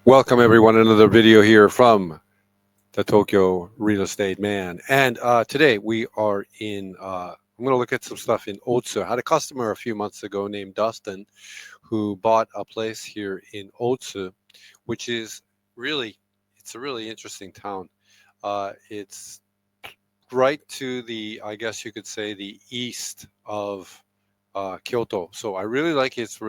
Welcome everyone, another video here from the Tokyo Real Estate Man. And today we are I'm going to look at some stuff in Otsu. I had a customer a few months ago named Dustin who bought a place here in Otsu, which is really, it's a really interesting town. It's right to the, I guess you could say, the east of Kyoto. So I really like its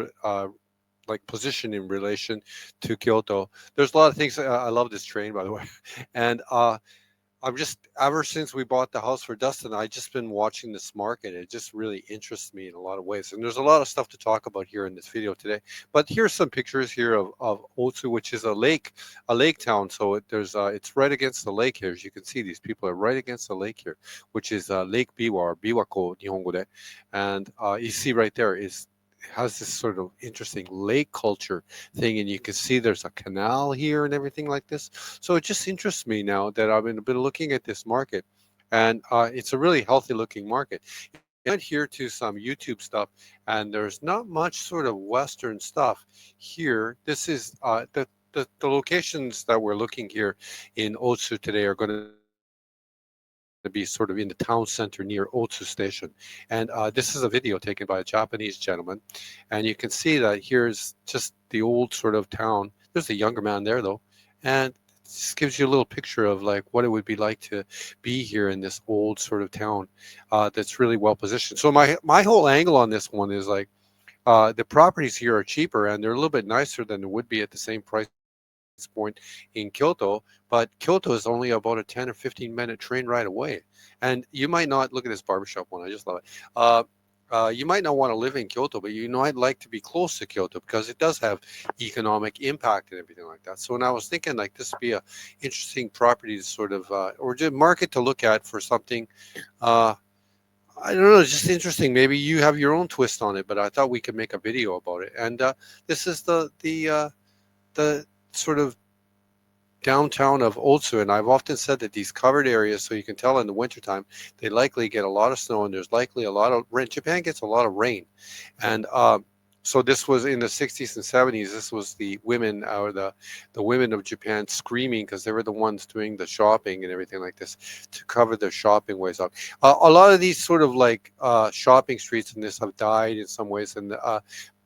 like position in relation to Kyoto. There's a lot of things. I love this train, by the way, and I'm just ever since we bought the house for Dustin, I just been watching this market. It just really interests me in a lot of ways, and there's a lot of stuff to talk about here in this video today. But here's some pictures here of Otsu, which is a lake town. So it's right against the lake here. As you can see, these people are right against the lake here, which is Lake Biwa or Biwako Nihongo de, and you see right there is has this sort of interesting lake culture thing, and you can see there's a canal here and everything like this. So it just interests me now that I've been looking at this market, and it's a really healthy looking market. I went here to some YouTube stuff, and there's not much sort of Western stuff here. This is the locations that we're looking here in Otsu today are going to be sort of in the town center near Otsu Station. And this is a video taken by a Japanese gentleman, and you can see that here's just the old sort of town. There's a younger man there though, and this gives you a little picture of like what it would be like to be here in this old sort of town that's really well positioned. So my whole angle on this one is like the properties here are cheaper and they're a little bit nicer than it would be at the same price point in Kyoto, but Kyoto is only about a 10 or 15-minute train ride away. And you might not look at this barbershop one, I just love it. You might not want to live in Kyoto, but you might like to be close to Kyoto because it does have economic impact and everything like that. So when I was thinking like this would be a interesting property to sort of, or just market to look at for something, uh, I don't know, it's just interesting. Maybe you have your own twist on it, but I thought we could make a video about it. And this is the sort of downtown of Otsu, and I've often said that these covered areas, so you can tell in the wintertime, they likely get a lot of snow, and there's likely a lot of rain. Japan gets a lot of rain, and so this was in the 60s and 70s. This was the women or the women of Japan screaming because they were the ones doing the shopping and everything like this to cover their shopping ways up. A lot of these sort of like shopping streets in this have died in some ways, and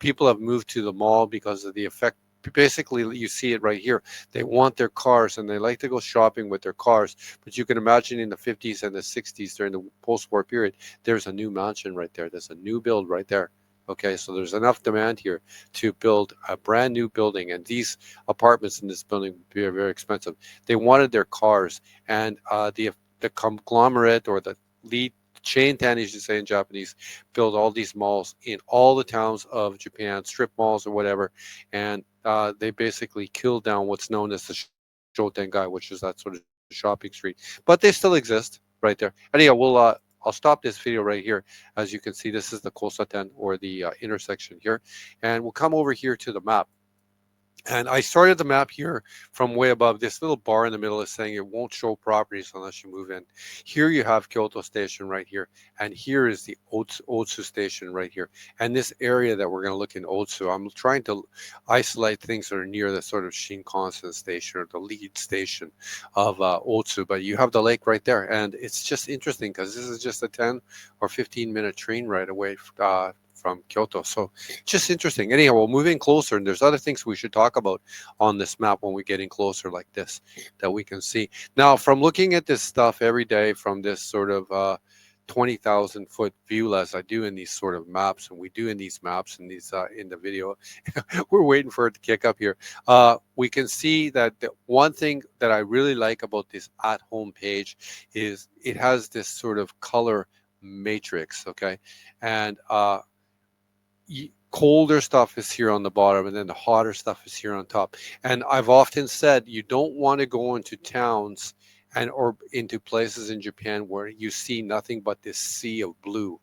people have moved to the mall because of the effect. Basically, you see it right here. They want their cars and they like to go shopping with their cars. But you can imagine in the 50s and the 60s during the post-war period, there's a new mansion right there. There's a new build right there. Okay, so there's enough demand here to build a brand new building, and these apartments in this building would be very expensive. They wanted their cars, and the conglomerate or the lead chain, as you say in Japanese, build all these malls in all the towns of Japan, strip malls or whatever, and they basically killed down what's known as the Shotengai, which is that sort of shopping street. But they still exist right there. Anyhow, I'll stop this video right here. As you can see, this is the Kosaten or the intersection here, and we'll come over here to the map. And I started the map here from way above. This little bar in the middle is saying it won't show properties unless you move in. Here you have Kyoto Station right here. And here is the Otsu Station right here. And this area that we're going to look in Otsu, I'm trying to isolate things that are near the sort of Shinkansen station or the lead station of Otsu. But you have the lake right there. And it's just interesting because this is just a 10 or 15-minute train ride away from Kyoto. So just interesting. Anyhow, we'll move in closer, and there's other things we should talk about on this map when we get in closer like this that we can see. Now, from looking at this stuff every day from this sort of 20,000 foot view as I do in these sort of maps, and we do in these maps and these in the video, we're waiting for it to kick up here. We can see that the one thing that I really like about this at home page is it has this sort of color matrix, okay? And colder stuff is here on the bottom and then the hotter stuff is here on top. And I've often said you don't want to go into towns and or into places in Japan where you see nothing but this sea of blue.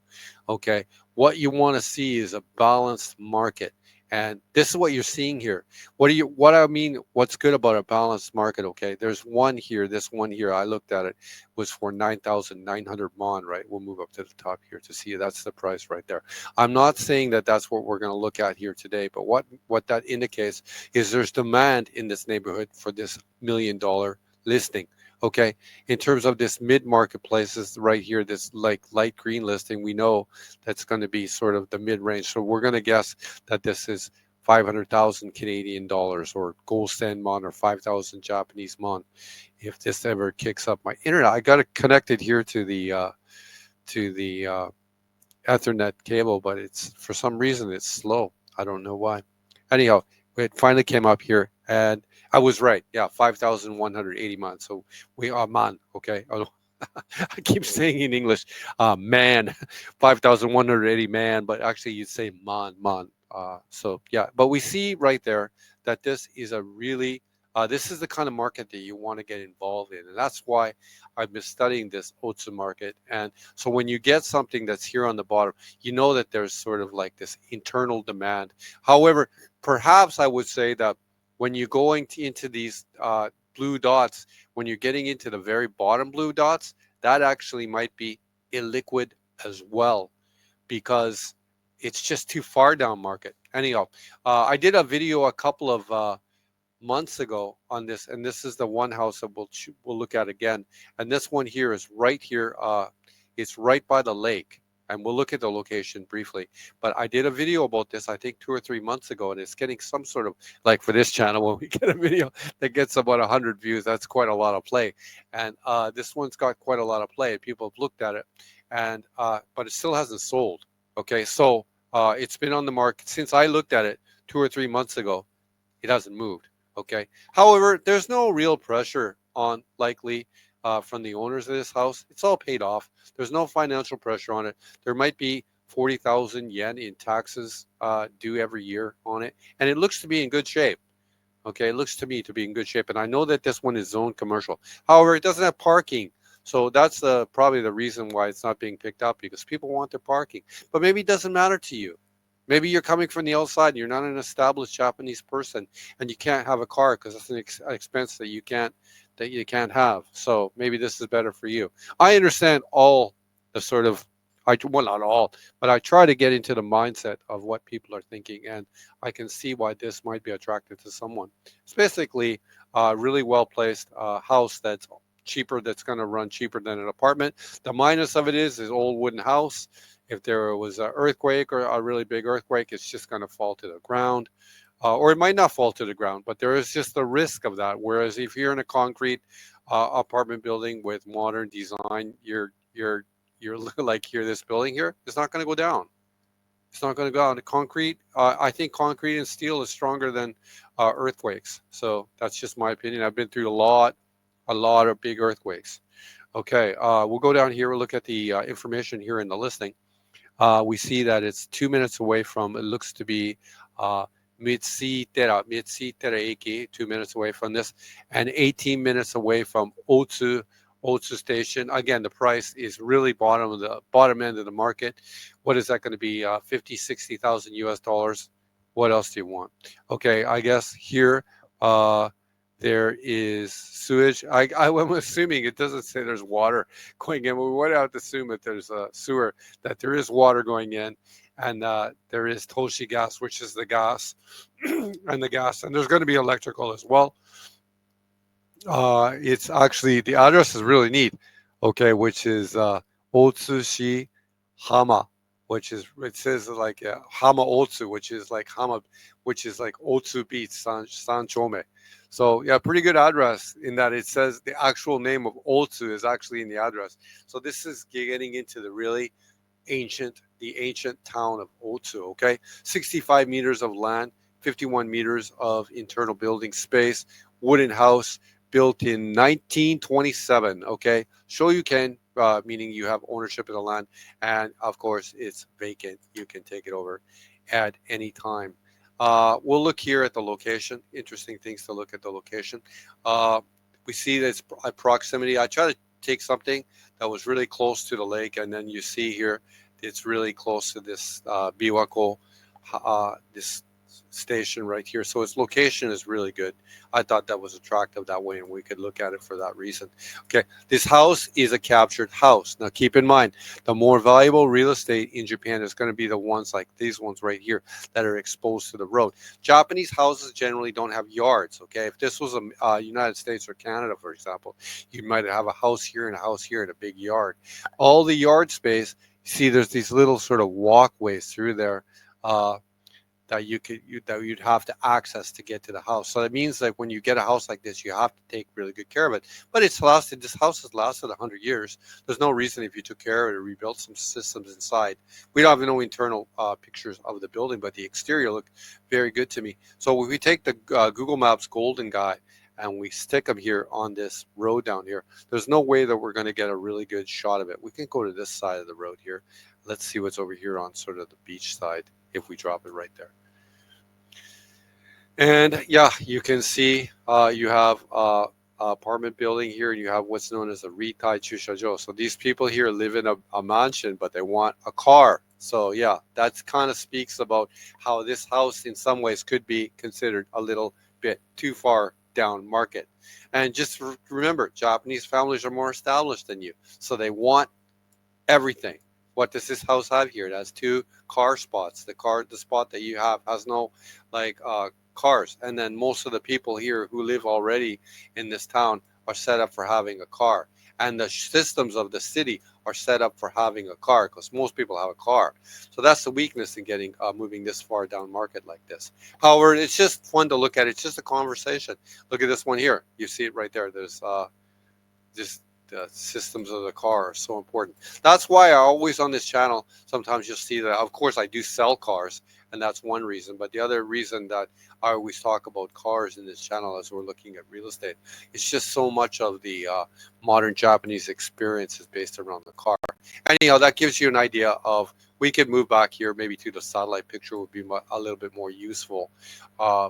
Okay, what you want to see is a balanced market, And this is what you're seeing here. What I mean, what's good about a balanced market, okay? There's one here, this one here, I looked at it, was for 9,900 mon, right? We'll move up to the top here to see that's the price right there. I'm not saying that that's what we're going to look at here today, but what that indicates is there's demand in this neighborhood for this $1 million listing. Okay, in terms of this mid marketplaces right here, this like light green listing, we know that's going to be sort of the mid range. So we're going to guess that this is 500,000 Canadian dollars or gold stand mon or 5,000 Japanese mon. If this ever kicks up my internet, I got it connected here to the Ethernet cable, but it's for some reason it's slow. I don't know why. Anyhow, it finally came up here, and I was right. Yeah, 5,180 man. So we are man. Okay. I keep saying in English, man, 5,180 man, but actually you'd say man. So yeah, but we see right there that this is a really, this is the kind of market that you want to get involved in. And that's why I've been studying this Otsu market. And so when you get something that's here on the bottom, you know that there's sort of like this internal demand. However, perhaps I would say that when you're going into these blue dots, when you're getting into the very bottom blue dots, that actually might be illiquid as well because it's just too far down market. Anyhow, I did a video a couple of months ago on this, and this is the one house that we'll look at again. And this one here is right here. It's right by the lake, and we'll look at the location briefly. But I did a video about this, I think 2 or 3 months ago, and it's getting some sort of, like for this channel, when we get a video that gets about 100 views, that's quite a lot of play. And this one's got quite a lot of play. People have looked at it, and but it still hasn't sold. Okay, so it's been on the market since I looked at it 2 or 3 months ago. It hasn't moved. Okay. However, there's no real pressure on likely from the owners of this house. It's all paid off. There's no financial pressure on it. There might be 40,000 yen in taxes due every year on it, and it looks to be in good shape. Okay, it looks to me to be in good shape, and I know that this one is zoned commercial. However, it doesn't have parking, so that's probably the reason why it's not being picked up, because people want their parking. But maybe it doesn't matter to you. Maybe you're coming from the outside and you're not an established Japanese person and you can't have a car because it's an expense that you can't have. So maybe this is better for you. I understand all the sort of, well, not all, but I try to get into the mindset of what people are thinking, and I can see why this might be attractive to someone. It's basically a really well placed house that's cheaper, that's going to run cheaper than an apartment. The minus of it is old wooden house. If there was an earthquake or a really big earthquake, it's just going to fall to the ground. Or it might not fall to the ground, but there is just the risk of that. Whereas if you're in a concrete apartment building with modern design, you're like here, this building here, it's not going to go down. It's not going to go down. The concrete, I think concrete and steel is stronger than earthquakes. So that's just my opinion. I've been through a lot of big earthquakes. Okay, we'll go down here. We'll look at the information here in the listing. We see that it's 2 minutes away from, it looks to be Mitsitera Eki, 2 minutes away from this, and 18 minutes away from Otsu Station. Again, the price is really bottom end of the market. What is that going to be? 50, 60,000 US dollars. What else do you want? Okay, I guess here there is sewage. I'm assuming it doesn't say there's water going in. We would have to assume that there's a sewer, that there is water going in, and there is Toshi gas, which is the gas, and there's going to be electrical as well. It's actually, the address is really neat. Okay, which is Otsushi Hama, which is, it says like Hama Otsu, which is like Otsu Beach Sanchome. So yeah, pretty good address in that it says the actual name of Otsu is actually in the address. So this is getting into the really ancient town of Otsu. Okay, 65 meters of land, 51 meters of internal building space, wooden house built in 1927. Okay, show you can, meaning you have ownership of the land, and of course it's vacant. You can take it over at any time. We'll look here at the location. Interesting things to look at the location. We see that it's a proximity. I try to take something that was really close to the lake, and then you see here it's really close to this Biwako, this station right here. So its location is really good. I thought that was attractive that way, and we could look at it for that reason. Okay, this house is a captured house. Now keep in mind, the more valuable real estate in Japan is going to be the ones like these ones right here that are exposed to the road. Japanese houses generally don't have yards. Okay, if this was a United States or Canada, for example, you might have a house here and a house here and a big yard. All the yard space, see, there's these little sort of walkways through there. Uh, that that you'd have to access to get to the house. So that means like when you get a house like this, you have to take really good care of it. But it's lasted. This house has lasted 100 years. There's no reason if you took care of it or rebuilt some systems inside. We don't have no internal pictures of the building, but the exterior looked very good to me. So if we take the Google Maps golden guy and we stick him here on this road down here, there's no way that we're going to get a really good shot of it. We can go to this side of the road here. Let's see what's over here on sort of the beach side if we drop it right there. And yeah, you can see you have apartment building here, and you have what's known as a Ritai Chushajo. So these people here live in a mansion, but they want a car. So yeah, that kind of speaks about how this house in some ways could be considered a little bit too far down market. And just remember, Japanese families are more established than you, so they want everything. What does this house have here? It has 2 car spots. The spot that you have has no like cars, and then most of the people here who live already in this town are set up for having a car, and the systems of the city are set up for having a car because most people have a car. So that's the weakness in getting moving this far down market like this. However, it's just fun to look at. It's just a conversation. Look at this one here. You see it right there. There's just the systems of the car are so important. That's why I always on this channel, sometimes you'll see that, of course, I do sell cars, and that's one reason. But the other reason that I always talk about cars in this channel as we're looking at real estate, it's just so much of the modern Japanese experience is based around the car. Anyhow, that gives you an idea of, we could move back here, maybe to the satellite picture would be a little bit more useful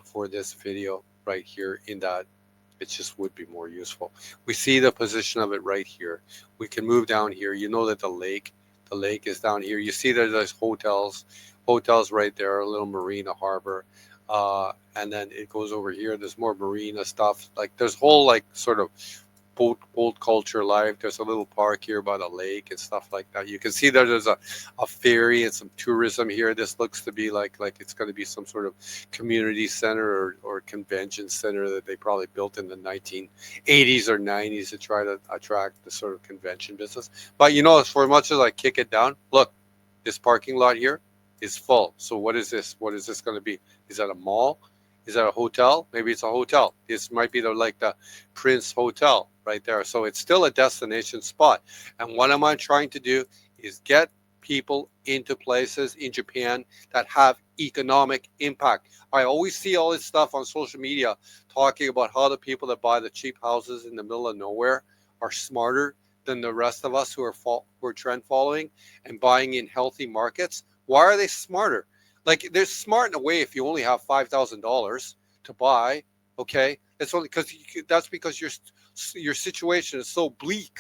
for this video right here, in that it just would be more useful. We see the position of it right here. We can move down here. You know that the lake is down here. You see that there's hotels right there, a little marina harbor. And then it goes over here. There's more marina stuff. Like there's whole like sort of boat culture life. There's a little park here by the lake and stuff like that. You can see that there's a ferry and some tourism here. This looks to be like it's going to be some sort of community center or convention center that they probably built in the 1980s or 90s to try to attract the sort of convention business. But you know, for as much as I kick it down, look, this parking lot here is full. So what is this? What is this going to be? Is that a mall? Is that a hotel? Maybe it's a hotel. This might be the Prince Hotel right there. So it's still a destination spot. And what am I trying to do is get people into places in Japan that have economic impact. I always see all this stuff on social media talking about how the people that buy the cheap houses in the middle of nowhere are smarter than the rest of us who are trend following and buying in healthy markets. Why are they smarter? Like, they're smart in a way if you only have $5,000 to buy, okay? It's only because your situation is so bleak.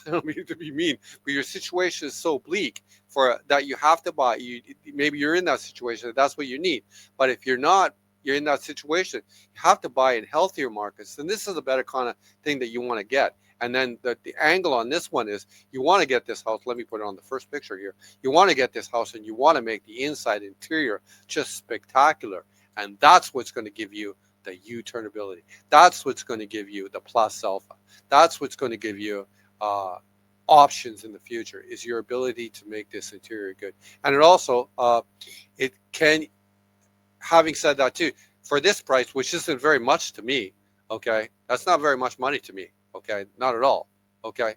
I don't mean to be mean, but your situation is so bleak for that you have to buy. Maybe you're in that situation, that's what you need. But if you're not, you're in that situation, you have to buy in healthier markets. And this is a better kind of thing that you want to get. And then the angle on this one is, you want to get this house. Let me put it on the first picture here. You want to get this house and you want to make the inside interior just spectacular. And that's what's going to give you the U-turnability. That's what's going to give you the plus alpha. That's what's going to give you options in the future, is your ability to make this interior good. And it also, it can, having said that too, for this price, which isn't very much to me, okay, that's not very much money to me. Okay, not at all. Okay,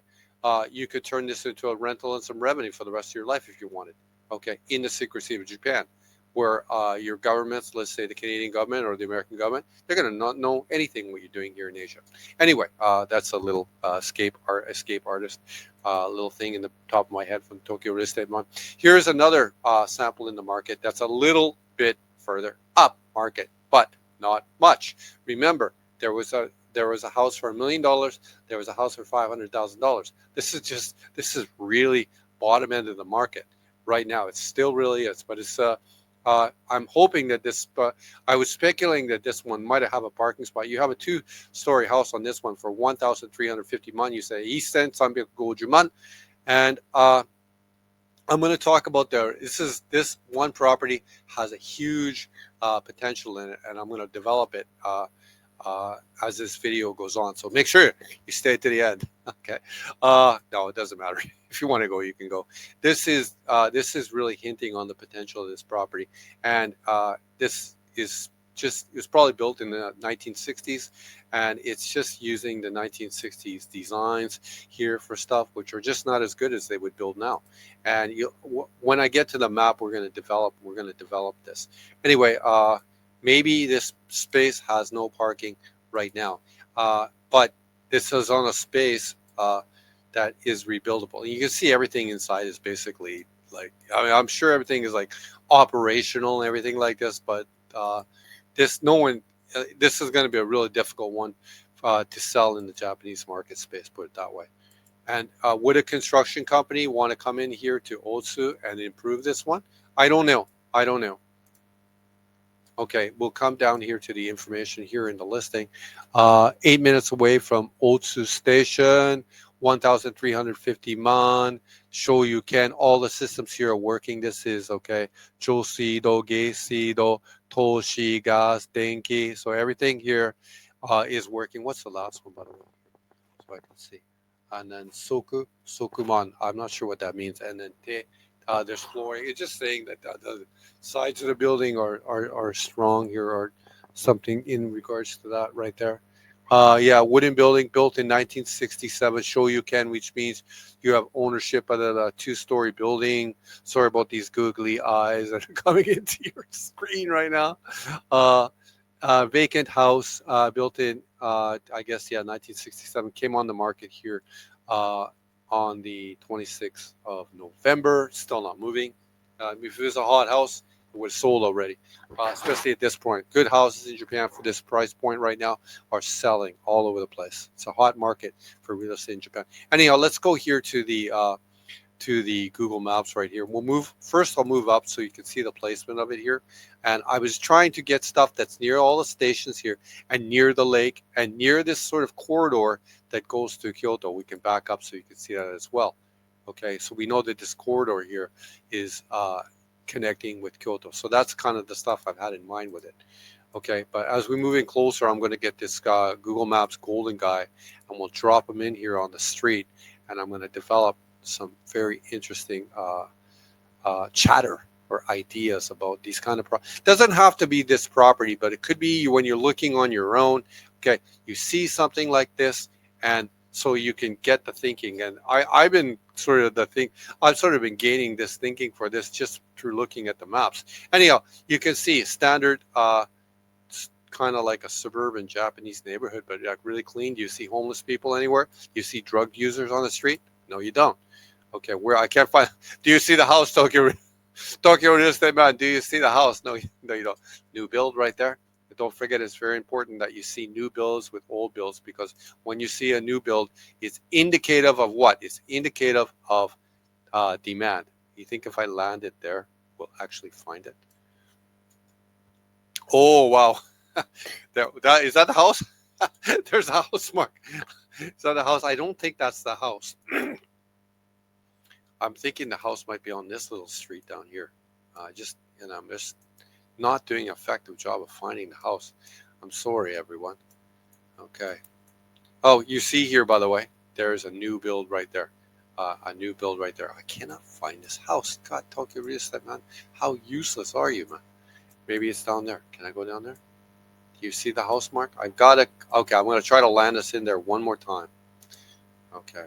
you could turn this into a rental and some revenue for the rest of your life if you wanted. Okay, in the secrecy of Japan, where your governments, let's say the Canadian government or the American government, they're going to not know anything what you're doing here in Asia. Anyway, that's a little escape artist little thing in the top of my head from Tokyo Real Estate Month. Here's another sample in the market that's a little bit further up market, but not much. Remember, there was a house for $1 million. There was a house for $500,000. This is really bottom end of the market right now. It still really is, but it's I'm hoping that this, I was speculating that this one might have a parking spot. You have a 2-story house on this one for 1,350 man. You say Eastern Sambiak Gojuman. And I'm going to talk about this one property has a huge potential in it, and I'm going to develop it as this video goes on. So make sure you stay to the end. Okay. No, it doesn't matter. If you want to go, you can go. This is really hinting on the potential of this property, and this is just, it was probably built in the 1960s, and it's just using the 1960s designs here for stuff which are just not as good as they would build now. And when I get to the map, we're going to develop this. Anyway, maybe this space has no parking right now, but this is on a space that is rebuildable. And you can see everything inside is basically like, I mean, I'm sure everything is like operational and everything like this, but this is going to be a really difficult one to sell in the Japanese market space, put it that way. And would a construction company want to come in here to Otsu and improve this one? I don't know. Okay, we'll come down here to the information here in the listing. 8 minutes away from Otsu Station, 1,350 man. Shoryuken, all the systems here are working. This is, okay, Chosido, Geisido, Toshi, Gas, Denki. So everything here is working. What's the last one, by the way? So I can see. And then Sokuman. I'm not sure what that means. And then there's flooring. It's just saying that the sides of the building are strong here, or something in regards to that right there. Yeah, wooden building built in 1967. Shoryuken, which means you have ownership of the 2-story building. Sorry about these googly eyes that are coming into your screen right now. Vacant house built in, I guess, yeah, 1967. Came on the market here on the 26th of November. Still not moving. If it was a hot house, it would have sold already, especially at this point. Good houses in Japan for this price point right now are selling all over the place. It's a hot market for real estate in Japan. Anyhow, let's go here to the Google Maps right here. I'll move up so you can see the placement of it here. And I was trying to get stuff that's near all the stations here, and near the lake, and near this sort of corridor that goes to Kyoto. We can back up so you can see that as well. Okay, so we know that this corridor here is connecting with Kyoto. So that's kind of the stuff I've had in mind with it. Okay, but as we move in closer, I'm going to get this Google Maps golden guy, and we'll drop him in here on the street, and I'm going to develop some very interesting chatter or ideas about these kind of doesn't have to be this property, but it could be when you're looking on your own. Okay, you see something like this, and so you can get the thinking. And I've been I've sort of been gaining this thinking for this just through looking at the maps. Anyhow, you can see standard kind of like a suburban Japanese neighborhood, but like really clean. Do you see homeless people anywhere? You see drug users on the street? No, you don't. Okay, where I can't find. Do you see the house, Tokyo Real Estate Man? Do you see the house? No, you don't. New build right there. But don't forget, it's very important that you see new builds with old builds, because when you see a new build, it's indicative of what? It's indicative of demand. You think if I land it there, we'll actually find it? Oh wow, is that the house? There's a house mark. Is that the house? I don't think that's the house. I'm thinking the house might be on this little street down here. I'm just not doing an effective job of finding the house. I'm sorry, everyone. Okay. Oh, you see here, by the way, there is a new build right there. A new build right there. I cannot find this house. God, Tokyo Real Estate Man, how useless are you, man? Maybe it's down there. Can I go down there? Do you see the house mark? I've got to. Okay, I'm going to try to land us in there one more time. Okay.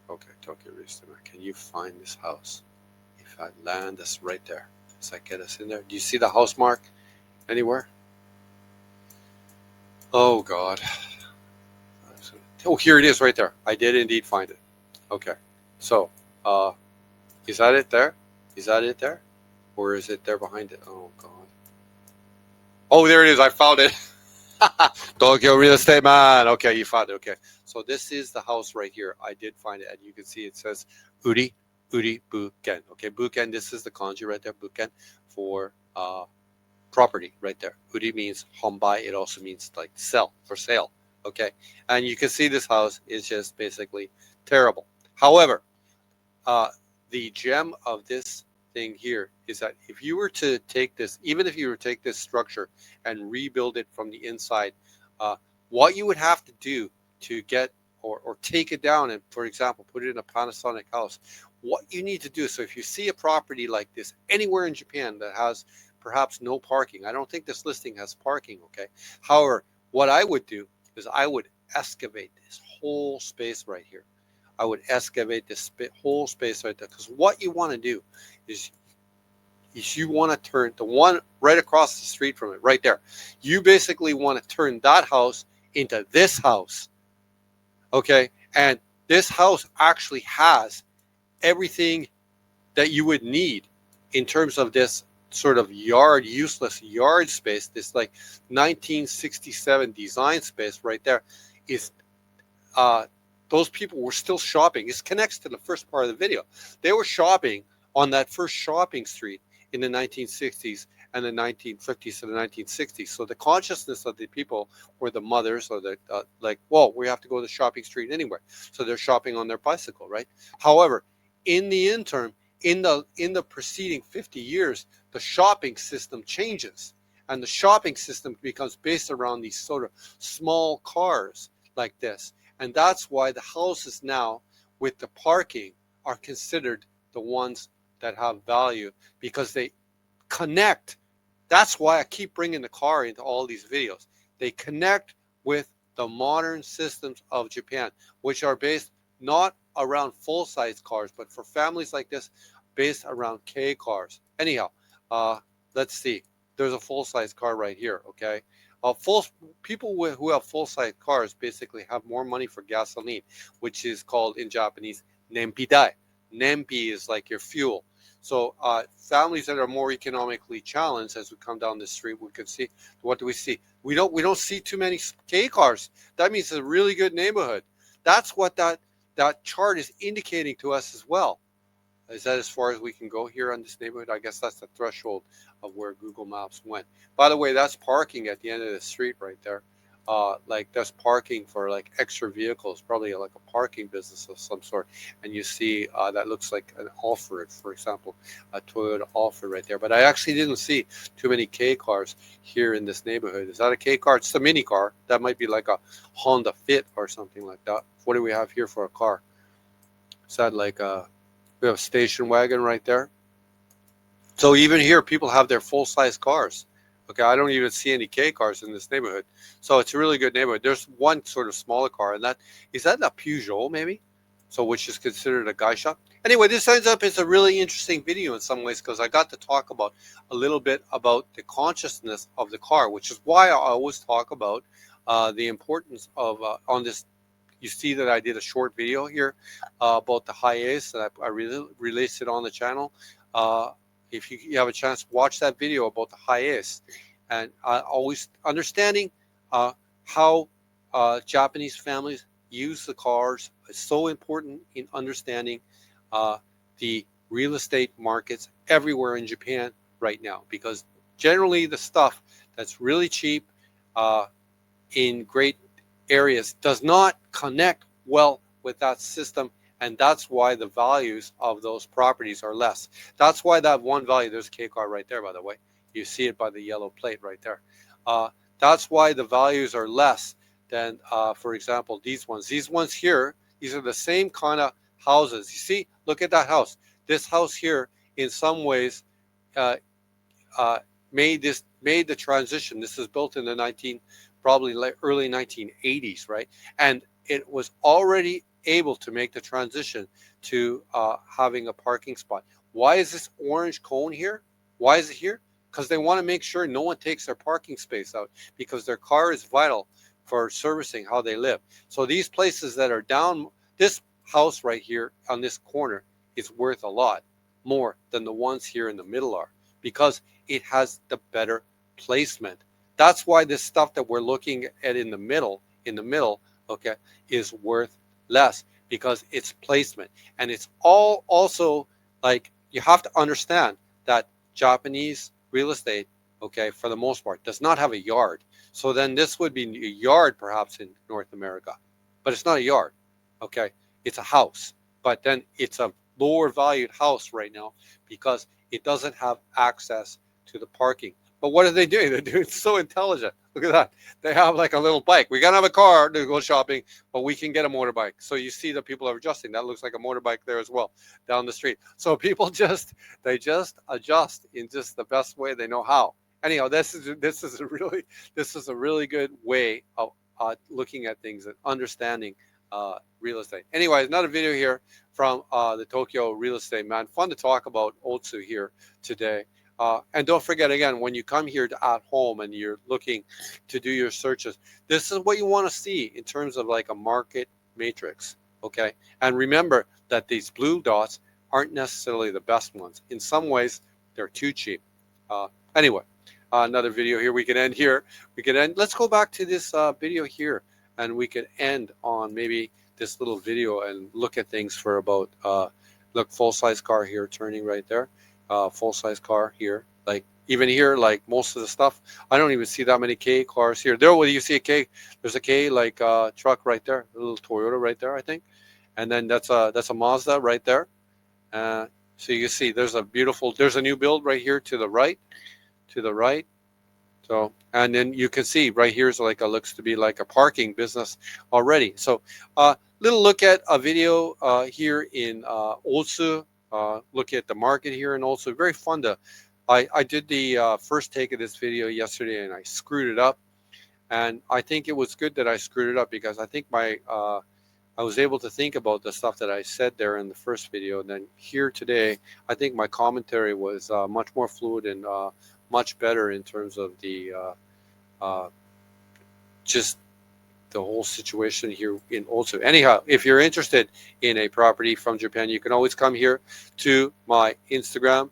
Okay, Tokyo Real Estate Man, can you find this house? If I land us right there, does that get us in there? Do you see the house mark anywhere? Oh God. Oh, here it is right there. I did indeed find it. Okay. So, is that it there? Is that it there? Or is it there behind it? Oh God. Oh, there it is. I found it. Tokyo Real Estate Man. Okay, you found it. Okay. So this is the house right here. I did find it, and you can see it says Uri, Uri buken. Okay, buken, this is the kanji right there, buken, for property right there. Uri means hombai. It also means like sell, for sale. Okay, and you can see this house is just basically terrible. However, uh, the gem of this thing here is that if you were to take this, even if you were to take this structure and rebuild it from the inside, uh, what you would have to do to get or take it down and, for example, put it in a Panasonic house, what you need to do. So if you see a property like this anywhere in Japan that has perhaps no parking, I don't think this listing has parking, okay? However, what I would do is I would excavate this whole space right here. I would excavate this whole space right there, because what you want to do is you want to turn the one right across the street from it, right there. You basically want to turn that house into this house, okay? And this house actually has everything that you would need in terms of this sort of useless yard space, this like 1967 design space right there. Is those people were still shopping. This connects to the first part of the video. They were shopping on that first shopping street in the 1960s and the 1950s to the 1960s. So the consciousness of the people were the mothers, or the like, well, we have to go to the shopping street anyway. So they're shopping on their bicycle, right? However, in the interim, in the preceding 50 years, the shopping system changes, and the shopping system becomes based around these sort of small cars like this. And that's why the houses now with the parking are considered the ones that have value, because they connect. That's why I keep bringing the car into all these videos. They connect with the modern systems of Japan, which are based not around full-size cars, but for families like this, based around K cars. Anyhow, let's see. There's a full-size car right here, okay? People who have full-size cars basically have more money for gasoline, which is called in Japanese nenpidai. Nenpi is like your fuel. So families that are more economically challenged, as we come down the street, we can see, what do we see? We don't see too many K cars. That means it's a really good neighborhood. That's what that chart is indicating to us as well. Is that as far as we can go here on this neighborhood? I guess that's the threshold of where Google Maps went. By the way, that's parking at the end of the street right there. Like that's parking for like extra vehicles, probably like a parking business of some sort. And you see that looks like an Alfred, for example, a Toyota Alfred right there. But I actually didn't see too many K cars here in this neighborhood. Is that a K car? It's a mini car. That might be like a Honda Fit or something like that. What do we have here for a car? Is that like a... We have a station wagon right there. So even here, people have their full-size cars. Okay, I don't even see any K cars in this neighborhood. So it's a really good neighborhood. There's one sort of smaller car, and that a Peugeot maybe? So which is considered a geisha. Anyway, this ends up as a really interesting video in some ways, because I got to talk about a little bit about the consciousness of the car, which is why I always talk about the importance of on this. You see that I did a short video here about the Hiace that I released it on the channel. If you have a chance, watch that video about the Hiace, and always understanding how Japanese families use the cars is so important in understanding the real estate markets everywhere in Japan right now, because generally the stuff that's really cheap in great areas does not connect well with that system, and that's why the values of those properties are less. That's why that one value, there's a K car right there, by the way, you see it by the yellow plate right there. That's why the values are less than for example these ones here. These are the same kind of houses. You see, look at that house. This house here in some ways made the transition. This is built in the probably early 1980s, right? And it was already able to make the transition to having a parking spot. Why is this orange cone here? Why is it here? Because they want to make sure no one takes their parking space out, because their car is vital for servicing how they live. So these places that are down, this house right here on this corner is worth a lot more than the ones here in the middle are, because it has the better placement. That's why this stuff that we're looking at in the middle, okay, is worth less. because it's placement. And it's all also like you have to understand that Japanese real estate, okay, for the most part, does not have a yard. So then this would be a yard perhaps in North America, but it's not a yard, okay? It's a house, but then it's a lower valued house right now because it doesn't have access to the parking. But what are they doing? They're doing so intelligent. Look at that. They have like a little bike. We gotta have a car to go shopping, but we can get a motorbike. So you see that people are adjusting. That looks like a motorbike there as well down the street. So people they just adjust in just the best way they know how. Anyhow, this is a really good way of looking at things and understanding real estate. Anyway, another video here from the Tokyo real estate man. Fun to talk about Otsu here today. And don't forget, again, when you come here to at home and you're looking to do your searches, this is what you want to see in terms of like a market matrix. Okay. And remember that these blue dots aren't necessarily the best ones. In some ways, they're too cheap. Anyway, another video here. We can end here. We can end. Let's go back to this video here, and we could end on maybe this little video and look at things for about, look, full-size car here turning right there. Full-size car here. Like even here, like most of the stuff, I don't even see that many K cars here. There, where you see a K, there's a K like truck right there, a little Toyota right there, I think, and then that's a Mazda right there. So you can see there's a new build right here to the right, So, and then you can see right here is like looks to be like a parking business already. So, little look at a video here in Otsu. Look at the market here, and also very fun to. I did the first take of this video yesterday, and I screwed it up, and I think it was good that I screwed it up because I think I was able to think about the stuff that I said there in the first video, and then here today, I think my commentary was much more fluid and much better in terms of the just the whole situation here in Otsu. Anyhow, if you're interested in a property from Japan, you can always come here to my Instagram,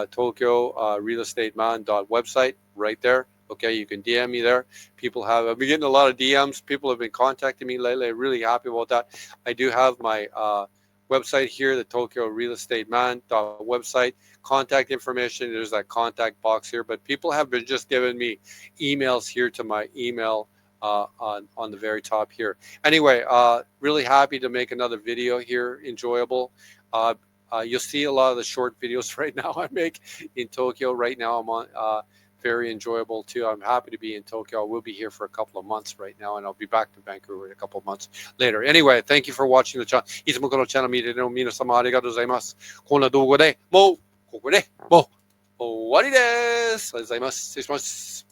Tokyo Real Estate Man website right there. Okay, you can DM me there. I've been getting a lot of DMs. People have been contacting me lately. I'm really happy about that. I do have my website here, the Tokyo Real Estate Man website. Contact information. There's that contact box here. But people have been just giving me emails here to my email on the very top here. Anyway, really happy to make another video here. Enjoyable. You'll see a lot of the short videos right now I make in Tokyo. Right now I'm on very enjoyable too. I'm happy to be in Tokyo. I will be here for a couple of months right now, and I'll be back to Vancouver in a couple of months later. Anyway, thank you for watching the channel. いつもこのチャンネル見ての皆様ありがとうございます。こんな動画でもうここでもう終わりです。ありがとうございます。失礼します。